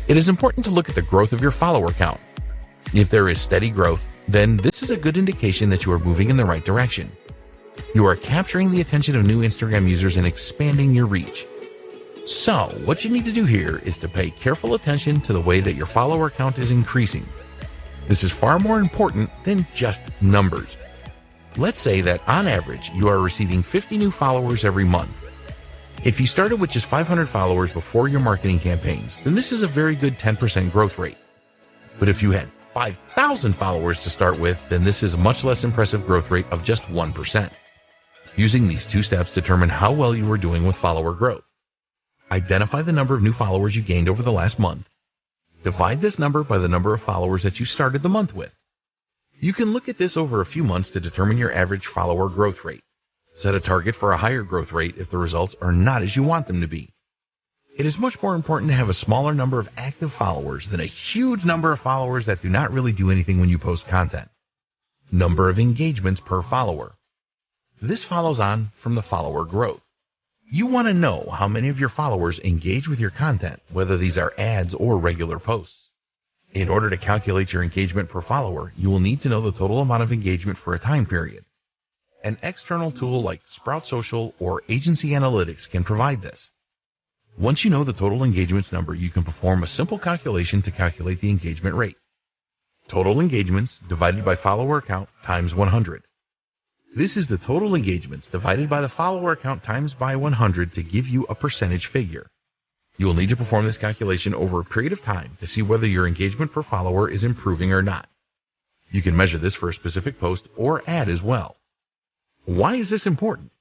It is important to look at the growth of your follower count. If there is steady growth, then this is a good indication that you are moving in the right direction. You are capturing the attention of new Instagram users and expanding your reach. So, what you need to do here is to pay careful attention to the way that your follower count is increasing. This is far more important than just numbers. Let's say that on average, you are receiving 50 new followers every month. If you started with just 500 followers before your marketing campaigns, then this is a very good 10% growth rate. But if you had 5,000 followers to start with, then this is a much less impressive growth rate of just 1%. Using these two steps determine how well you are doing with follower growth. Identify the number of new followers you gained over the last month. Divide this number by the number of followers that you started the month with. You can look at this over a few months to determine your average follower growth rate. Set a target for a higher growth rate if the results are not as you want them to be. It is much more important to have a smaller number of active followers than a huge number of followers that do not really do anything when you post content. Number of engagements per follower. This follows on from the follower growth. You want to know how many of your followers engage with your content, whether these are ads or regular posts. In order to calculate your engagement per follower, you will need to know the total amount of engagement for a time period. An external tool like Sprout Social or Agency Analytics can provide this. Once you know the total engagements number, you can perform a simple calculation to calculate the engagement rate. Total engagements divided by follower count times 100. This is the total engagements divided by the follower count times by 100 to give you a percentage figure. You will need to perform this calculation over a period of time to see whether your engagement per follower is improving or not. You can measure this for a specific post or ad as well. Why is this important?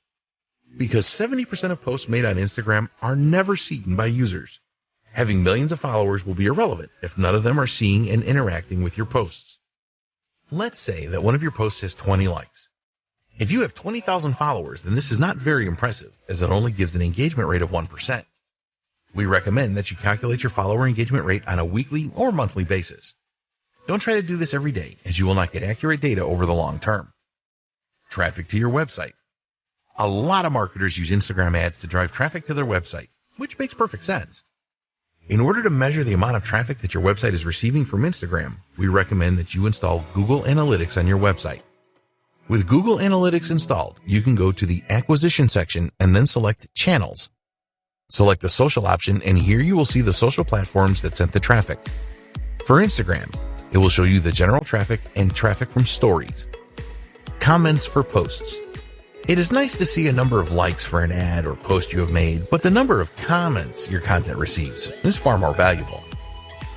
Because 70% of posts made on Instagram are never seen by users. Having millions of followers will be irrelevant if none of them are seeing and interacting with your posts. Let's say that one of your posts has 20 likes. If you have 20,000 followers, then this is not very impressive, as it only gives an engagement rate of 1%. We recommend that you calculate your follower engagement rate on a weekly or monthly basis. Don't try to do this every day, as you will not get accurate data over the long term. Traffic to your website. A lot of marketers use Instagram ads to drive traffic to their website, which makes perfect sense. In order to measure the amount of traffic that your website is receiving from Instagram, we recommend that you install Google Analytics on your website. With Google Analytics installed, you can go to the Acquisition section and then select Channels. Select the Social option, and here you will see the social platforms that sent the traffic. For Instagram, it will show you the general traffic and traffic from stories. Comments for posts. It is nice to see a number of likes for an ad or post you have made, but the number of comments your content receives is far more valuable.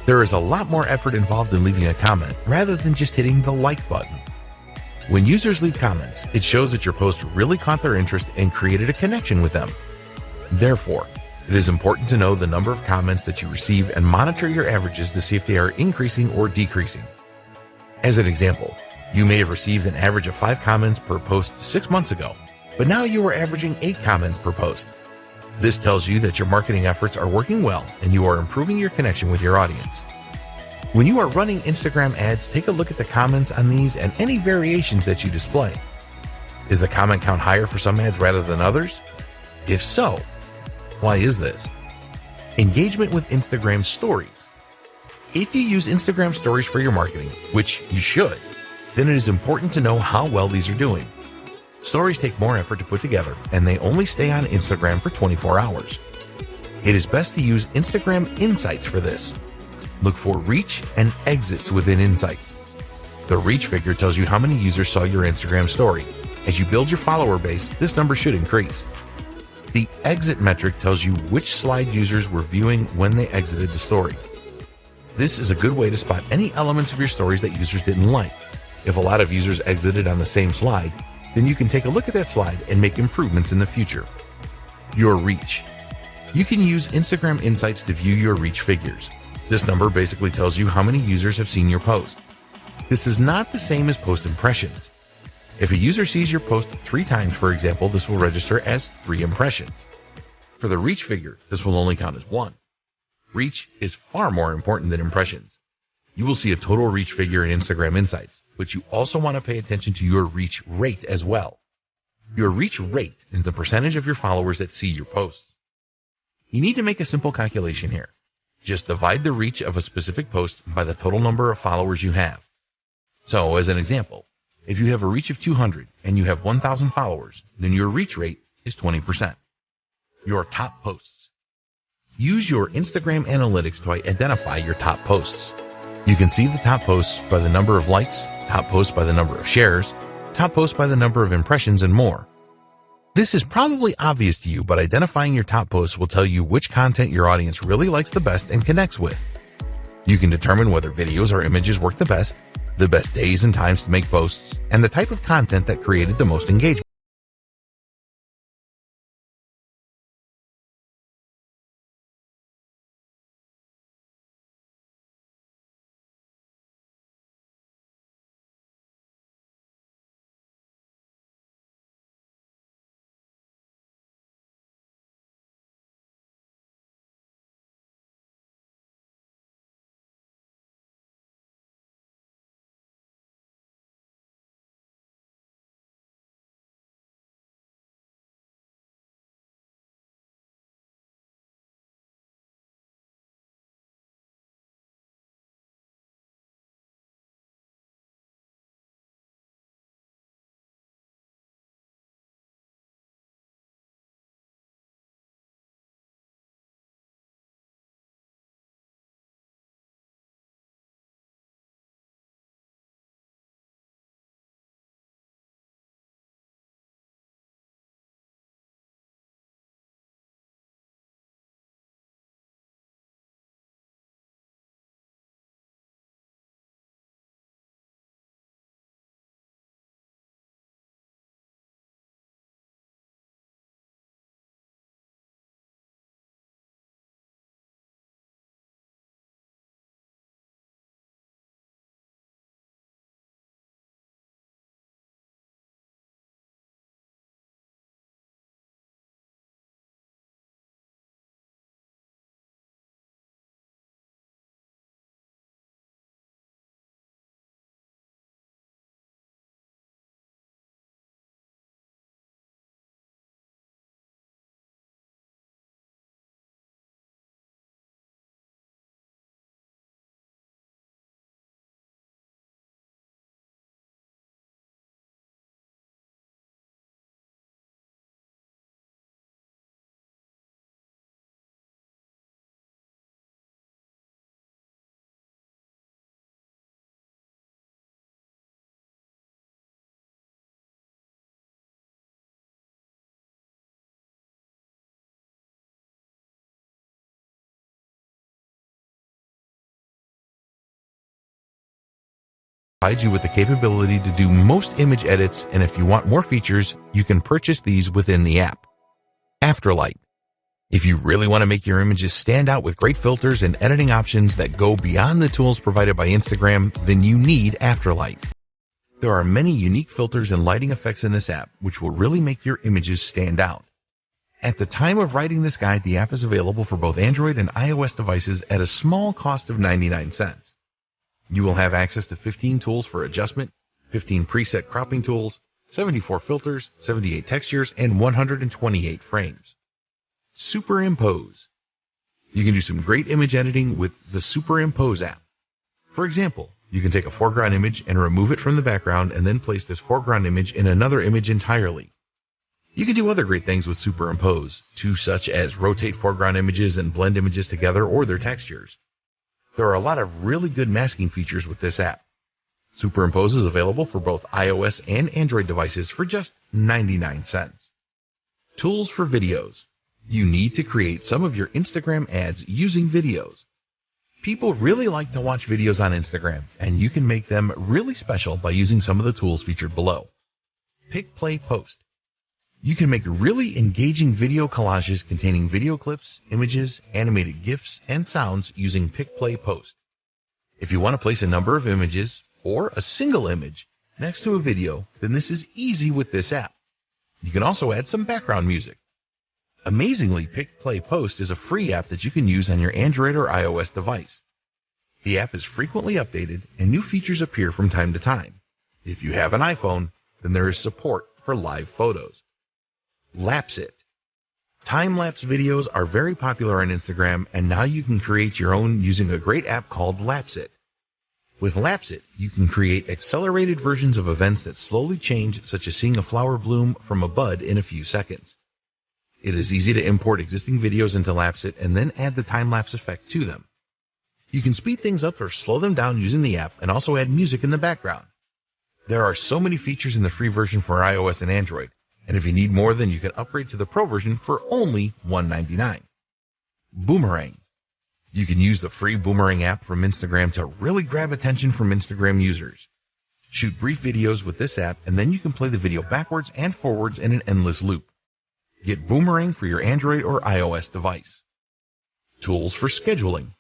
There is a lot more effort involved in leaving a comment rather than just hitting the like button. When users leave comments, it shows that your post really caught their interest and created a connection with them. Therefore, it is important to know the number of comments that you receive and monitor your averages to see if they are increasing or decreasing. As an example, You may have received an average of 5 comments per post 6 months ago, but now you are averaging 8 comments per post. This tells you that your marketing efforts are working well and you are improving your connection with your audience. When you are running Instagram ads, take a look at the comments on these and any variations that you display. Is the comment count higher for some ads rather than others? If so, why is this? Engagement with Instagram stories. If you use Instagram stories for your marketing, which you should, then it is important to know how well these are doing. Stories take more effort to put together, and they only stay on Instagram for 24 hours. It is best to use Instagram Insights for this. Look for reach and exits within Insights. The reach figure tells you how many users saw your Instagram story. As you build your follower base, this number should increase. The exit metric tells you which slide users were viewing when they exited the story. This is a good way to spot any elements of your stories that users didn't like. If a lot of users exited on the same slide, then you can take a look at that slide and make improvements in the future. Your reach. You can use Instagram Insights to view your reach figures. This number basically tells you how many users have seen your post. This is not the same as post impressions. If a user sees your post 3 times, for example, this will register as 3 impressions. For the reach figure, this will only count as 1. Reach is far more important than impressions. You will see a total reach figure in Instagram Insights, but you also want to pay attention to your reach rate as well. Your reach rate is the percentage of your followers that see your posts. You need to make a simple calculation here. Just divide the reach of a specific post by the total number of followers you have. So, as an example, if you have a reach of 200 and you have 1,000 followers, then your reach rate is 20%. Your top posts. Use your Instagram analytics to identify your top posts. You can see the top posts by the number of likes, top posts by the number of shares, top posts by the number of impressions, and more. This is probably obvious to you, but identifying your top posts will tell you which content your audience really likes the best and connects with. You can determine whether videos or images work the best days and times to make posts, and the type of content that created the most engagement. Provides you with the capability to do most image edits, and if you want more features, you can purchase these within the app. Afterlight. If you really want to make your images stand out with great filters and editing options that go beyond the tools provided by Instagram, then you need Afterlight. There are many unique filters and lighting effects in this app which will really make your images stand out. At the time of writing this guide, the app is available for both Android and iOS devices at a small cost of 99 cents. You will have access to 15 tools for adjustment, 15 preset cropping tools, 74 filters, 78 textures, and 128 frames. Superimpose. You can do some great image editing with the Superimpose app. For example, you can take a foreground image and remove it from the background and then place this foreground image in another image entirely. You can do other great things with Superimpose, too, such as rotate foreground images and blend images together or their textures. There are a lot of really good masking features with this app. Superimpose is available for both iOS and Android devices for just 99 cents. Tools for videos. You need to create some of your Instagram ads using videos. People really like to watch videos on Instagram, and you can make them really special by using some of the tools featured below. Pick, Play, Post. You can make really engaging video collages containing video clips, images, animated GIFs, and sounds using Pick, Play, Post. If you want to place a number of images, or a single image, next to a video, then this is easy with this app. You can also add some background music. Amazingly, Pick, Play, Post is a free app that you can use on your Android or iOS device. The app is frequently updated and new features appear from time to time. If you have an iPhone, then there is support for live photos. Lapse It. Time-lapse videos are very popular on Instagram, and now you can create your own using a great app called Lapse It. With Lapse It, you can create accelerated versions of events that slowly change, such as seeing a flower bloom from a bud in a few seconds. It is easy to import existing videos into Lapse It and then add the time-lapse effect to them. You can speed things up or slow them down using the app and also add music in the background. There are so many features in the free version for iOS and Android, and if you need more, then you can upgrade to the Pro version for only $1.99. Boomerang. You can use the free Boomerang app from Instagram to really grab attention from Instagram users. Shoot brief videos with this app, and then you can play the video backwards and forwards in an endless loop. Get Boomerang for your Android or iOS device. Tools for scheduling.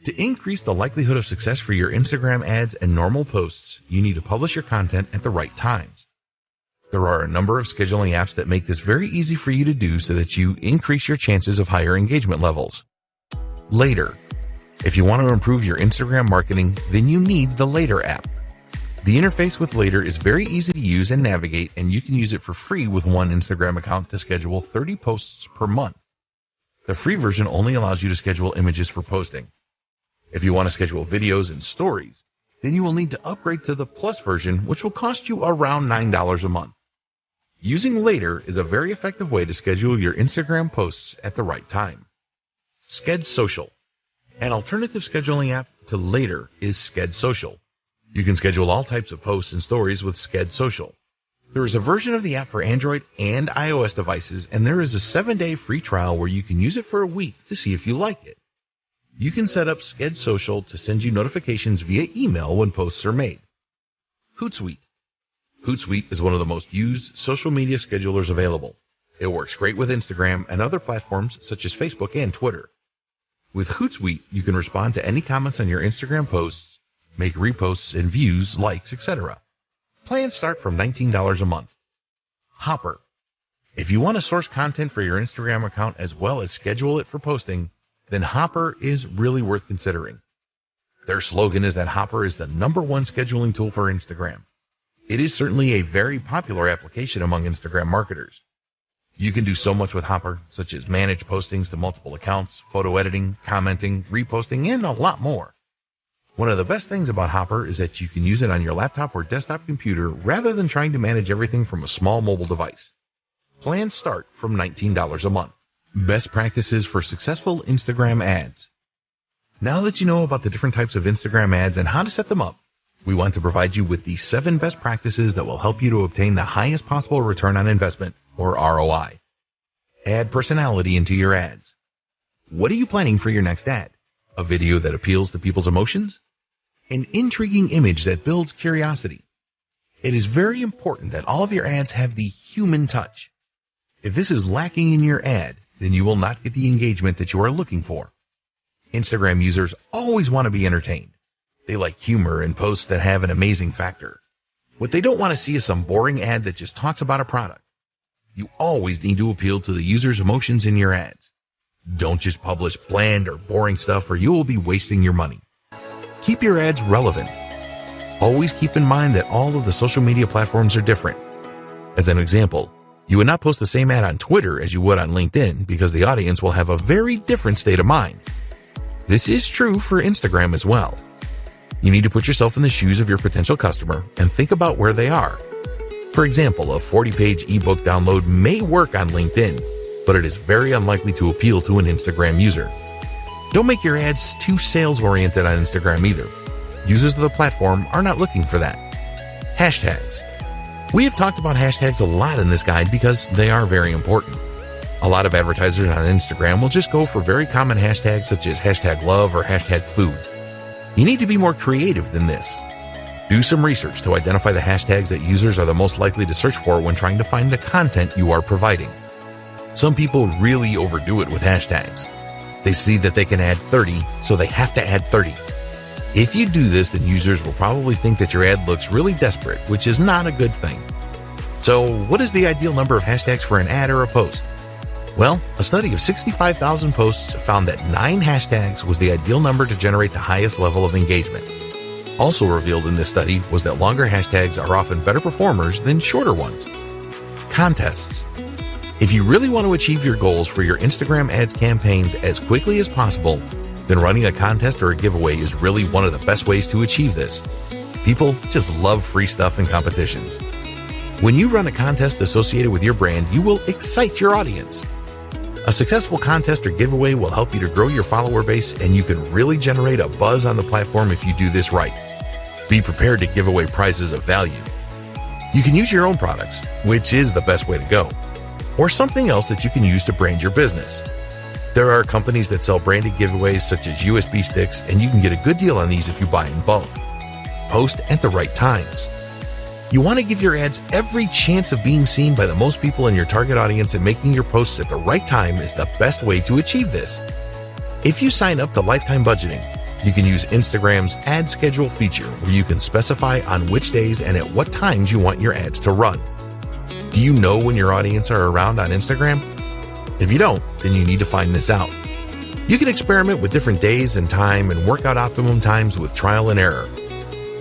To increase the likelihood of success for your Instagram ads and normal posts, you need to publish your content at the right times. There are a number of scheduling apps that make this very easy for you to do so that you increase your chances of higher engagement levels. Later. If you want to improve your Instagram marketing, then you need the Later app. The interface with Later is very easy to use and navigate, and you can use it for free with one Instagram account to schedule 30 posts per month. The free version only allows you to schedule images for posting. If you want to schedule videos and stories, then you will need to upgrade to the Plus version, which will cost you around $9 a month. Using Later is a very effective way to schedule your Instagram posts at the right time. Sked Social. An alternative scheduling app to Later is Sked Social. You can schedule all types of posts and stories with Sked Social. There is a version of the app for Android and iOS devices, and there is a 7-day free trial where you can use it for a week to see if you like it. You can set up Sked Social to send you notifications via email when posts are made. Hootsuite. Hootsuite is one of the most used social media schedulers available. It works great with Instagram and other platforms such as Facebook and Twitter. With Hootsuite, you can respond to any comments on your Instagram posts, make reposts and views, likes, etc. Plans start from $19 a month. Hopper. If you want to source content for your Instagram account as well as schedule it for posting, then Hopper is really worth considering. Their slogan is that Hopper is the #1 scheduling tool for Instagram. It is certainly a very popular application among Instagram marketers. You can do so much with Hopper, such as manage postings to multiple accounts, photo editing, commenting, reposting, and a lot more. One of the best things about Hopper is that you can use it on your laptop or desktop computer rather than trying to manage everything from a small mobile device. Plans start from $19 a month. Best practices for successful Instagram ads. Now that you know about the different types of Instagram ads and how to set them up, we want to provide you with the 7 best practices that will help you to obtain the highest possible return on investment, or ROI. Add personality into your ads. What are you planning for your next ad? A video that appeals to people's emotions? An intriguing image that builds curiosity? It is very important that all of your ads have the human touch. If this is lacking in your ad, then you will not get the engagement that you are looking for. Instagram users always want to be entertained. They like humor and posts that have an amazing factor. What they don't want to see is some boring ad that just talks about a product. You always need to appeal to the user's emotions in your ads. Don't just publish bland or boring stuff, or you will be wasting your money. Keep your ads relevant. Always keep in mind that all of the social media platforms are different. As an example, you would not post the same ad on Twitter as you would on LinkedIn because the audience will have a very different state of mind. This is true for Instagram as well. You need to put yourself in the shoes of your potential customer and think about where they are. For example, a 40-page ebook download may work on LinkedIn, but it is very unlikely to appeal to an Instagram user. Don't make your ads too sales-oriented on Instagram either. Users of the platform are not looking for that. Hashtags. We have talked about hashtags a lot in this guide because they are very important. A lot of advertisers on Instagram will just go for very common hashtags such as #love or #food. You need to be more creative than this. Do some research to identify the hashtags that users are the most likely to search for when trying to find the content you are providing. Some people really overdo it with hashtags. They see that they can add 30, so they have to add 30. If you do this, then users will probably think that your ad looks really desperate, which is not a good thing. So, what is the ideal number of hashtags for an ad or a post? Well, a study of 65,000 posts found that 9 hashtags was the ideal number to generate the highest level of engagement. Also revealed in this study was that longer hashtags are often better performers than shorter ones. Contests. If you really want to achieve your goals for your Instagram ads campaigns as quickly as possible, then running a contest or a giveaway is really one of the best ways to achieve this. People just love free stuff and competitions. When you run a contest associated with your brand, you will excite your audience. A successful contest or giveaway will help you to grow your follower base, and you can really generate a buzz on the platform if you do this right. Be prepared to give away prizes of value. You can use your own products, which is the best way to go, or something else that you can use to brand your business. There are companies that sell branded giveaways such as USB sticks, and you can get a good deal on these if you buy in bulk. Post at the right times. You want to give your ads every chance of being seen by the most people in your target audience, and making your posts at the right time is the best way to achieve this. If you sign up to lifetime budgeting, you can use Instagram's ad schedule feature where you can specify on which days and at what times you want your ads to run. Do you know when your audience are around on Instagram? If you don't, then you need to find this out. You can experiment with different days and time and work out optimum times with trial and error.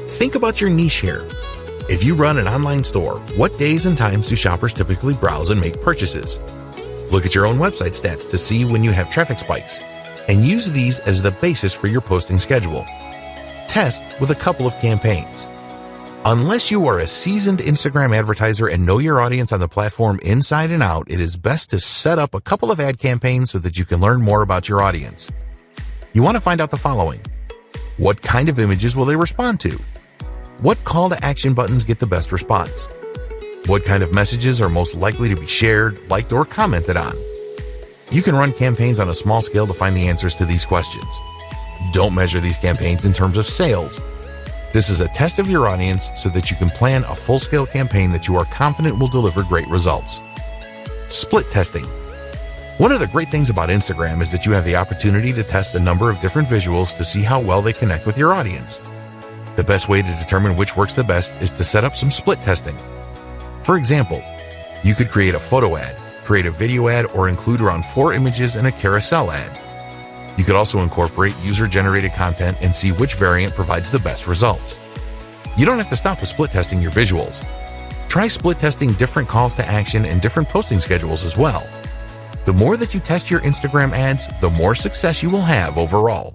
Think about your niche here. If you run an online store, what days and times do shoppers typically browse and make purchases? Look at your own website stats to see when you have traffic spikes, and use these as the basis for your posting schedule. Test with a couple of campaigns. Unless you are a seasoned Instagram advertiser and know your audience on the platform inside and out, it is best to set up a couple of ad campaigns so that you can learn more about your audience. You want to find out the following. What kind of images will they respond to? What call to action buttons get the best response? What kind of messages are most likely to be shared, liked, or commented on? You can run campaigns on a small scale to find the answers to these questions. Don't measure these campaigns in terms of sales. This is a test of your audience so that you can plan a full-scale campaign that you are confident will deliver great results. Split testing. One of the great things about Instagram is that you have the opportunity to test a number of different visuals to see how well they connect with your audience. The best way to determine which works the best is to set up some split testing. For example, you could create a photo ad, create a video ad, or include around 4 images in a carousel ad. You could also incorporate user-generated content and see which variant provides the best results. You don't have to stop with split testing your visuals. Try split testing different calls to action and different posting schedules as well. The more that you test your Instagram ads, the more success you will have overall.